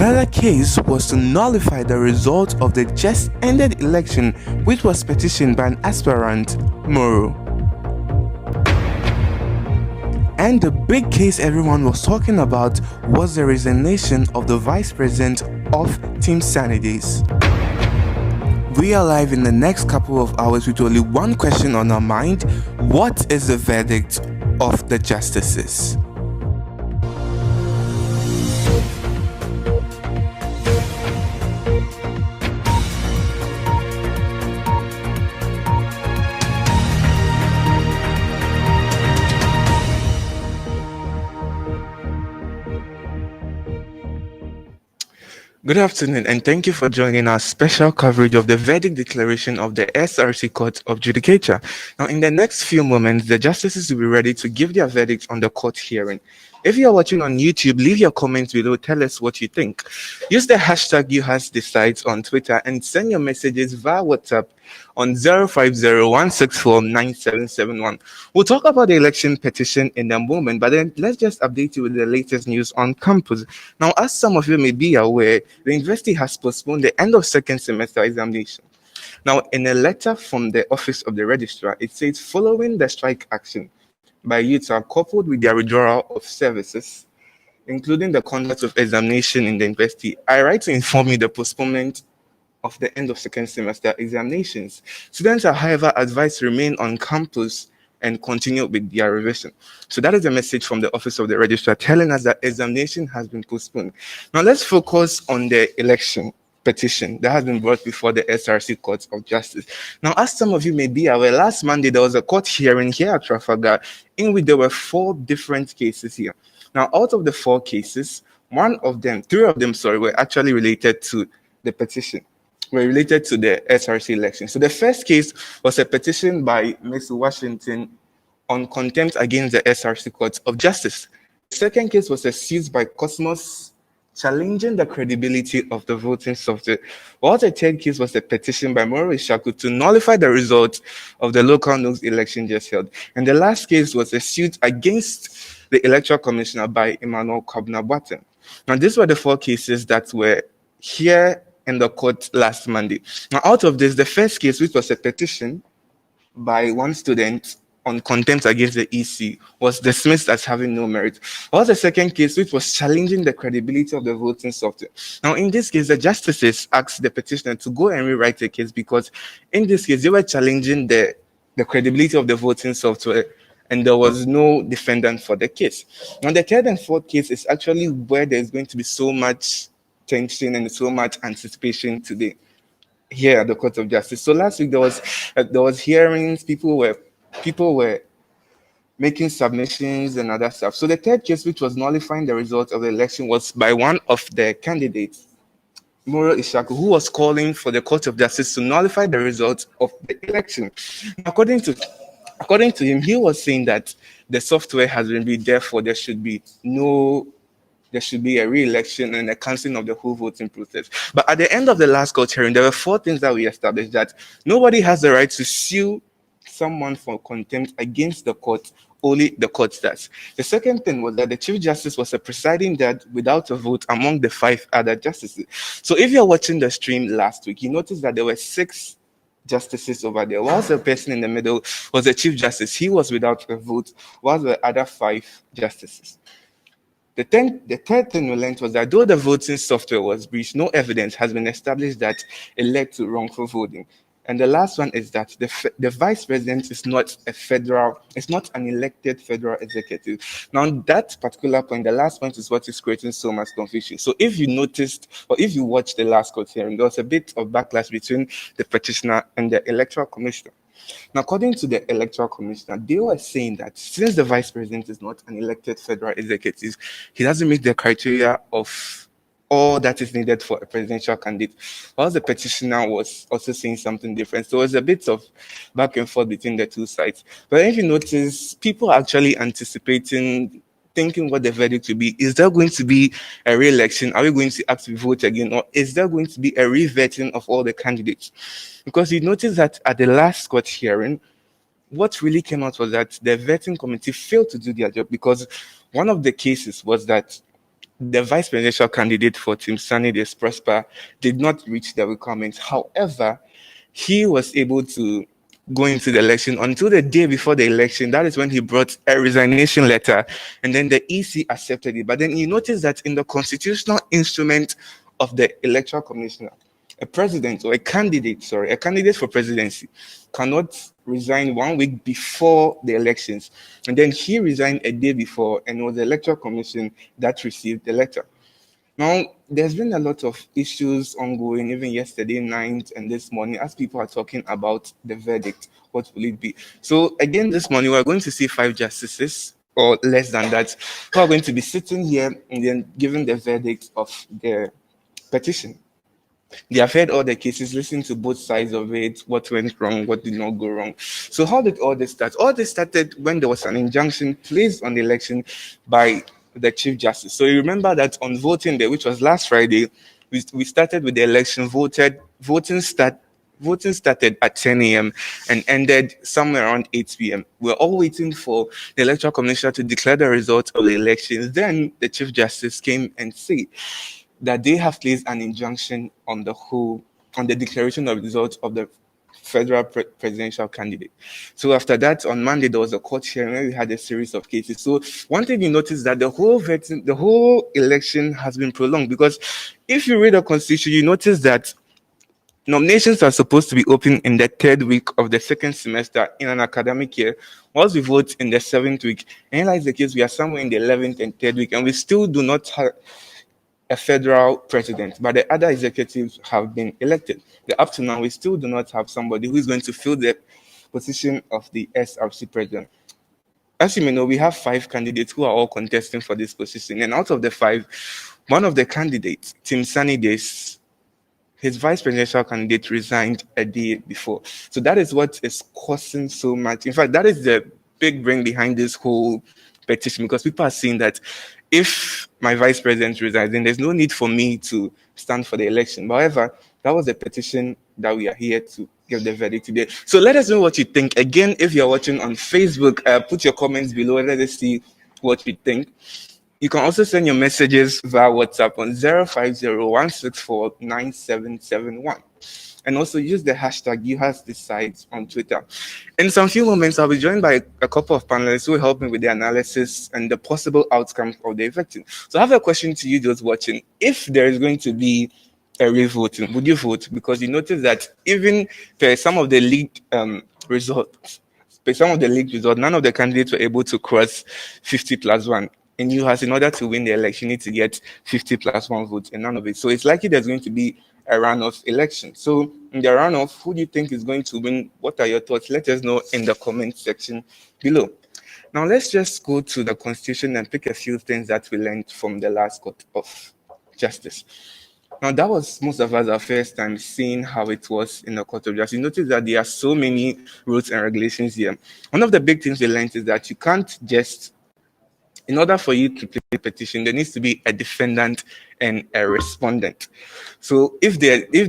Another case was to nullify the result of the just ended election, which was petitioned by an aspirant, Moro. And the big case everyone was talking about was the resignation of the vice president of Team Sanidays. We are live in the next couple of hours with only one question on our mind: what is the verdict of the justices? Good afternoon, and thank you for joining our special coverage of the verdict declaration of the SRC Court of Judicature. Now, in the next few moments, the justices will be ready to give their verdict on the court hearing. If you are watching on YouTube, leave your comments below. Tell us what you think. Use the hashtag #YouHasDecides on Twitter and send your messages via WhatsApp on 050-164-9771. We'll talk about the election petition in a moment, but then let's just update you with the latest news on campus. Now, as some of you may be aware, the university has postponed the end of second semester examination. Now, in a letter from the office of the registrar, it says, following the strike action by youths coupled with their withdrawal of services, including the conduct of examination in the university, I write to inform you the postponement of the end of second semester examinations. Students are, however, advised to remain on campus and continue with their revision. So that is a message from the office of the registrar telling us that examination has been postponed. Now let's focus on the election petition that has been brought before the SRC Court of Justice. Now, as some of you may be aware, last Monday there was a court hearing here at Trafalgar in which there were 4 different cases here. Now, out of the 4 cases, 3 of them, were actually related to the petition, were related to the SRC election. So the first case was a petition by Ms. Washington on contempt against the SRC Court of Justice. The second case was a suit by Cosmos challenging the credibility of the voting software. While the third case was a petition by Maurice Shaku to nullify the result of the local NOGS election just held. And the last case was a suit against the Electoral Commissioner by Emmanuel Kwabena-Boateng. Now, these were the 4 cases that were here in the court last Monday. Now, out of this, the first case, which was a petition by one student on contempt against the EC, was dismissed as having no merit. While the second case, which was challenging the credibility of the voting software. Now, in this case, the justices asked the petitioner to go and rewrite the case because in this case, they were challenging the credibility of the voting software and there was no defendant for the case. Now, the third and fourth case is actually where there's going to be so much tension and so much anticipation today here at the Court of Justice. So last week there was hearings, people were making submissions and other stuff. So the third case, which was nullifying the result of the election, was by one of the candidates, Moro Ishaku, who was calling for the Court of Justice to nullify the results of the election. According to him, he was saying that the software has been read, therefore there should be a re-election and a cancelling of the whole voting process. But at the end of the last court hearing, there were 4 things that we established: that nobody has the right to sue someone for contempt against the court, only the court does. The second thing was that the Chief Justice was a presiding judge without a vote among the 5 other justices. So if you're watching the stream last week, you noticed that there were 6 justices over there, whilst the person in the middle was the Chief Justice. He was without a vote, whilst the other 5 justices. The third thing we learned was that though the voting software was breached, no evidence has been established that it led to wrongful voting. And the last one is that the vice president is not an elected federal executive. Now, that particular point, the last point, is what is creating so much confusion. So if you noticed, or if you watched the last court hearing, there was a bit of backlash between the petitioner and the electoral commissioner. Now, according to the electoral commissioner, they were saying that since the vice president is not an elected federal executive, he doesn't meet the criteria of all that is needed for a presidential candidate. While the petitioner was also saying something different. So it was a bit of back and forth between the 2 sides. But if you notice, people are actually anticipating, thinking what the verdict will be. Is there going to be a re-election? Are we going to actually vote again? Or is there going to be a re-vetting of all the candidates? Because you notice that at the last court hearing, what really came out was that the vetting committee failed to do their job, because one of the cases was that the vice presidential candidate for Team Sunny Days Prosper did not reach the requirements. However, he was able to go into the election until the day before the election. That is when he brought a resignation letter, and then the EC accepted it. But then you notice that in the constitutional instrument of the electoral commissioner, a president or a candidate for presidency cannot resign 1 week before the elections. And then he resigned a day before, and it was the electoral commission that received the letter. Now, there's been a lot of issues ongoing, even yesterday night and this morning, as people are talking about the verdict. What will it be? So, again, this morning, we're going to see 5 justices, or less than that, who are going to be sitting here and then giving the verdict of the petition. They have heard all the cases, listened to both sides of it, what went wrong, what did not go wrong. So, how did all this start? All this started when there was an injunction placed on the election by the Chief Justice. So, you remember that on voting day, which was last Friday, we started with the election, voting started at 10 a.m. and ended somewhere around 8 p.m. We're all waiting for the electoral commissioner to declare the results of the elections. Then the Chief Justice came and said that they have placed an injunction on the declaration of results of the federal presidential candidate. So after that, on Monday, there was a court hearing where we had a series of cases. So one thing you notice that the whole election has been prolonged, because if you read the constitution, you notice that nominations are supposed to be open in the 3rd week of the 2nd semester in an academic year, whilst we vote in the 7th week. And like the case, we are somewhere in the 11th and 3rd week, and we still do not have a federal president, but the other executives have been elected. Up to now, we still do not have somebody who is going to fill the position of the SRC president. As you may know, we have 5 candidates who are all contesting for this position, and out of the 5, one of the candidates, Team Sunny Days, his vice presidential candidate, resigned a day before. So that is what is causing so much. In fact, that is the big brain behind this whole petition, because people are saying that if my vice president resigns, then there's no need for me to stand for the election. However, that was the petition that we are here to give the verdict today. So let us know what you think. Again, if you're watching on Facebook, put your comments below. Let us see what you think. You can also send your messages via WhatsApp on 050-164-9771. And also use the hashtag #YouHasDecides on Twitter. In some few moments, I'll be joined by a couple of panelists who will help me with the analysis and the possible outcome of the voting. So I have a question to you, those watching. If there is going to be a re-voting, would you vote? Because you notice that even for some of the leaked results, none of the candidates were able to cross 50+1. In in order to win the election, you need to get 50+1 votes, and none of it. So it's likely there's going to be a runoff election. So in the runoff, who do you think is going to win? What are your thoughts? Let us know in the comment section below. Now let's just go to the Constitution and pick a few things that we learned from the last Court of Justice. Now that was most of us our first time seeing how it was in the Court of Justice. You notice that there are so many rules and regulations here. One of the big things we learned is that you can't just, in order for you to play a petition, there needs to be a defendant and a respondent. So if you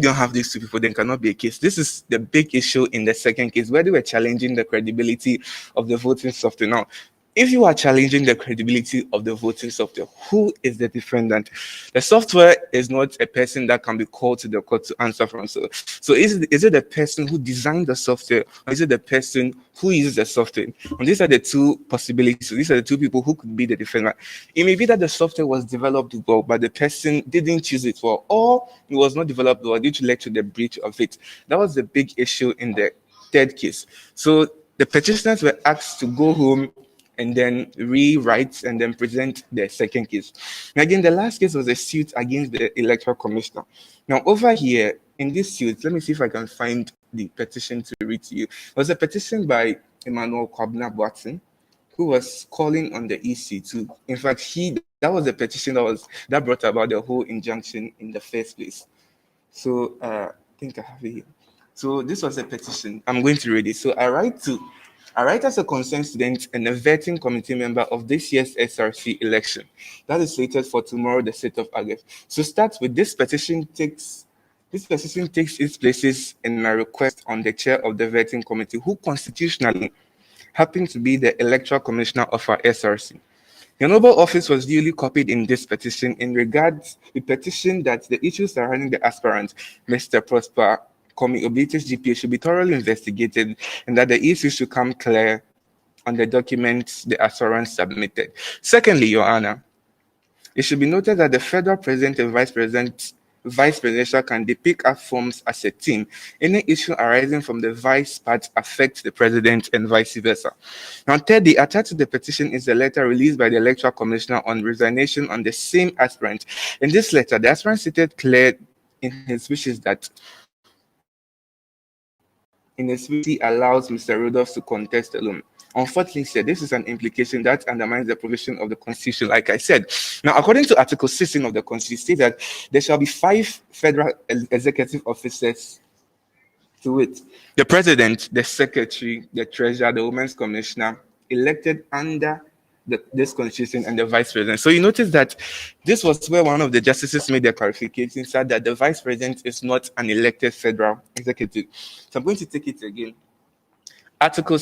don't have these two people, then cannot be a case. This is the big issue in the second case, where they were challenging the credibility of the voting software. Now, if you are challenging the credibility of the voting software, who is the defendant? The software is not a person that can be called to the court to answer from. So is it the person who designed the software, or is it the person who uses the software? And these are the two possibilities. So these are the two people who could be the defendant. It may be that the software was developed well, but the person didn't use it well, or it was not developed well due to led to the breach of it. That was the big issue in the third case. So the petitioners were asked to go home and then rewrite and then present the second case. Now, again, the last case was a suit against the electoral commissioner. Now, over here in this suit, let me see if I can find the petition to read to you. It was a petition by Emmanuel Kwabena Boateng, who was calling on the EC to, in fact, that was the petition that brought about the whole injunction in the first place. So I think I have it here. So this was a petition. I'm going to read it. So I write as a concerned student and a vetting committee member of this year's SRC election. That is slated for tomorrow, the 6th of August. So start with this petition takes its places in my request on the chair of the vetting committee, who constitutionally happens to be the electoral commissioner of our SRC. Your noble office was duly copied in this petition in regards the petition that the issues surrounding the aspirant, Mr. Prosper Komi Obite's GPA, should be thoroughly investigated and that the issue should come clear on the documents the aspirant submitted. Secondly, Your Honor, it should be noted that the federal president and vice presidential candidate pick up forms as a team. Any issue arising from the vice part affects the president and vice versa. Now, thirdly, attached to the petition is a letter released by the Electoral Commissioner on resignation on the same aspirant. In this letter, the aspirant stated clear in his wishes that in his wish he allows Mr. Rudolph to contest alone. Unfortunately, sir, this is an implication that undermines the provision of the Constitution, like I said. Now, according to Article 16 of the Constitution, it states that there shall be 5 federal executive officers to it: the President, the Secretary, the Treasurer, the Women's Commissioner, elected under this Constitution, and the Vice President. So you notice that this was where one of the justices made the clarification, said that the Vice President is not an elected federal executive. So I'm going to take it again. Article